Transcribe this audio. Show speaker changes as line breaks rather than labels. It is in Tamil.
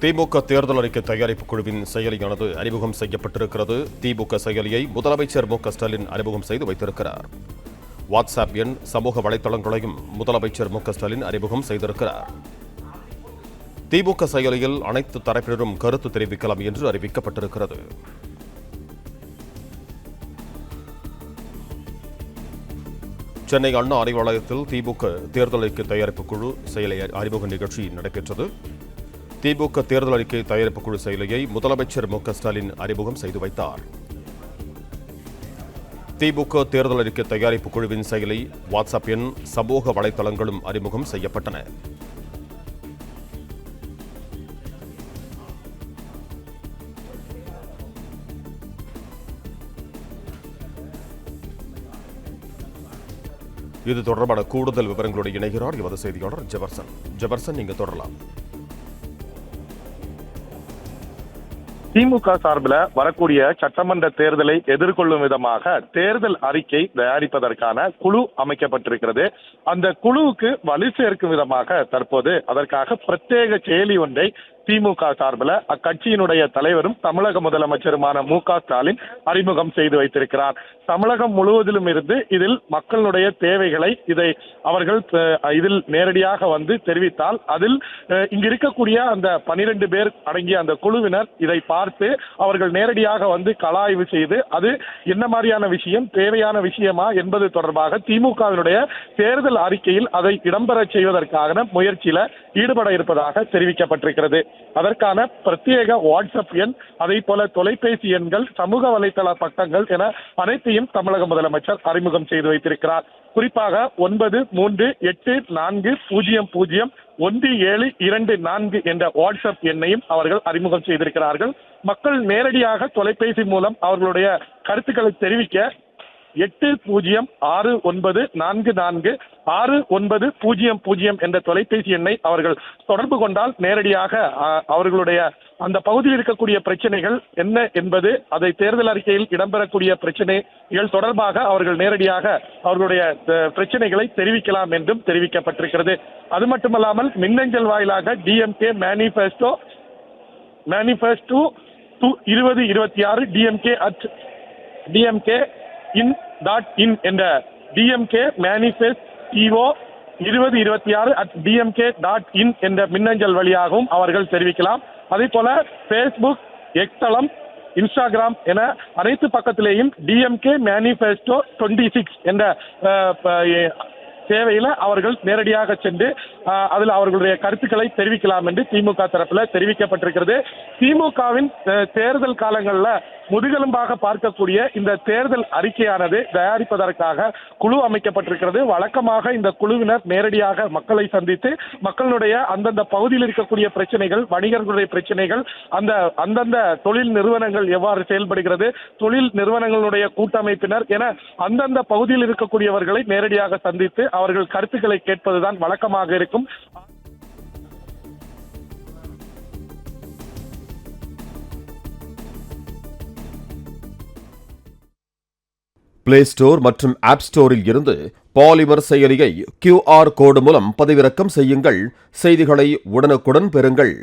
திமுக தேர்தல் அறிக்கை தயாரிப்பு குழுவின் செயலியானது அறிமுகம் செய்யப்பட்டிருக்கிறது. திமுக செயலியை முதலமைச்சர் மு.க.ஸ்டாலின் அறிமுகம் செய்து வைத்திருக்கிறார். வாட்ஸ்அப் எண், சமூக வலைதளங்களையும் முதலமைச்சர் மு.க.ஸ்டாலின் அறிமுகம் செய்திருக்கிறார். திமுக செயலியில் அனைத்து தரப்பினரும் கருத்து தெரிவிக்கலாம் என்று அறிவிக்கப்பட்டிருக்கிறது. சென்னை அண்ணா அறிவாலயத்தில் திமுக தேர்தல் அறிக்கை தயாரிப்பு குழு செயலி அறிமுக நிகழ்ச்சி நடைபெற்றது. திமுக தேர்தல் அறிக்கை தயாரிப்பு குழு செயலியை முதலமைச்சர் மு.க.ஸ்டாலின் அறிமுகம் செய்து வைத்தார். திமுக தேர்தல் அறிக்கை தயாரிப்பு குழுவின் செயலி, வாட்ஸ்அப் எண், சமூக வலைதளங்களும் அறிமுகம் செய்யப்பட்டன. இது தொடர்பான கூடுதல் விவரங்களோடு இணைகிறார் எமது செய்தியாளர் ஜெபர்சன். நீங்க தொடரலாம்.
திமுக சார்பில் வரக்கூடிய சட்டமன்ற தேர்தலை எதிர்கொள்ளும் விதமாக தேர்தல் அறிக்கை தயாரிப்பதற்கான குழு அமைக்கப்பட்டிருக்கிறது. அந்த குழுவுக்கு வலு சேர்க்கும் விதமாக தற்போது அதற்காக பிரத்யேக செயலி ஒன்றை திமுக சார்பில் அக்கட்சியினுடைய தலைவரும் தமிழக முதலமைச்சருமான மு.க.ஸ்டாலின் அறிமுகம் செய்து வைத்திருக்கிறார். தமிழகம் முழுவதிலும் இருந்து இதில் மக்களுடைய தேவைகளை அவர்கள் இதில் நேரடியாக வந்து தெரிவித்தால் அதில் இங்கு இருக்கக்கூடிய அந்த 12 பேர் அடங்கிய அந்த குழுவினர் இதை பார்த்து அவர்கள் நேரடியாக வந்து கலாய்வு செய்து அது என்ன மாதிரியான விஷயம், தேவையான விஷயமா என்பது தொடர்பாக திமுகவினுடைய தேர்தல் அறிக்கையில் அதை இடம்பெற செய்வதற்கான முயற்சியில ஈடுபட இருப்பதாக தெரிவிக்கப்பட்டிருக்கிறது. அதற்கான பிரத்யேக வாட்ஸ்அப் எண், அதே போல தொலைபேசி எண்கள், சமூக வலைதள பக்கங்கள் என அனைத்தையும் தமிழக முதலமைச்சர் அறிமுகம் செய்து வைத்திருக்கிறார். குறிப்பாக 9384001724 என்ற வாட்ஸ்அப் எண்ணையும் அவர்கள் அறிமுகம் செய்திருக்கிறார்கள். மக்கள் நேரடியாக தொலைபேசி மூலம் அவர்களுடைய கருத்துக்களை தெரிவிக்க 8069446900 என்ற தொலைபேசி எண்ணை அவர்கள் தொடர்பு கொண்டால் நேரடியாக அவர்களுடைய அந்த பகுதியில் இருக்கக்கூடிய பிரச்சனைகள் என்ன என்பது, அதை தேர்தல் அறிக்கையில் இடம்பெறக்கூடிய பிரச்சனைகள் தொடர்பாக அவர்கள் நேரடியாக அவர்களுடைய பிரச்சனைகளை தெரிவிக்கலாம் என்றும் தெரிவிக்கப்பட்டிருக்கிறது. அது மட்டுமல்லாமல் மின்னஞ்சல் வாயிலாக டிஎம்கே மேனிஃபெஸ்டோ 2026 DMK@DMK.in என்ற DMK manifesto 2026@DMK.in என்ற மின்னஞ்சல் வழியாகவும் அவர்கள் தெரிவிக்கலாம். அதே போல பேஸ்புக், எக்ஸ் தளம், இன்ஸ்டாகிராம் என அனைத்து பக்கத்திலேயும் DMK manifesto 26 என்ற சேவையில அவர்கள் நேரடியாக சென்று அதில் அவர்களுடைய கருத்துக்களை தெரிவிக்கலாம் என்று திமுக தரப்புல தெரிவிக்கப்பட்டிருக்கிறது. திமுகவின் தேர்தல் காலங்களில் முதுகெலும்பாக பார்க்கக்கூடிய இந்த தேர்தல் அறிக்கையானது தயாரிப்பதற்காக குழு அமைக்கப்பட்டிருக்கிறது. வழக்கமாக இந்த குழுவினர் நேரடியாக மக்களை சந்தித்து மக்களுடைய அந்தந்த பகுதியில் இருக்கக்கூடிய பிரச்சனைகள், வணிகர்களுடைய பிரச்சனைகள், அந்தந்த தொழில் நிறுவனங்கள் எவ்வாறு செயல்படுகிறது, தொழில் நிறுவனங்களுடைய கூட்டமைப்பினர் என அந்தந்த பகுதியில் இருக்கக்கூடியவர்களை நேரடியாக சந்தித்து அவர்கள் கருத்துக்களை கேட்பதுதான் வழக்கமாக இருக்கும்.
பிளே ஸ்டோர் மற்றும் ஆப் ஸ்டோரில் இருந்து பாலிமர் செயலியை QR கோடு மூலம் பதிவிறக்கம் செய்யுங்கள். செய்திகளை உடனுக்குடன் பெறுங்கள்.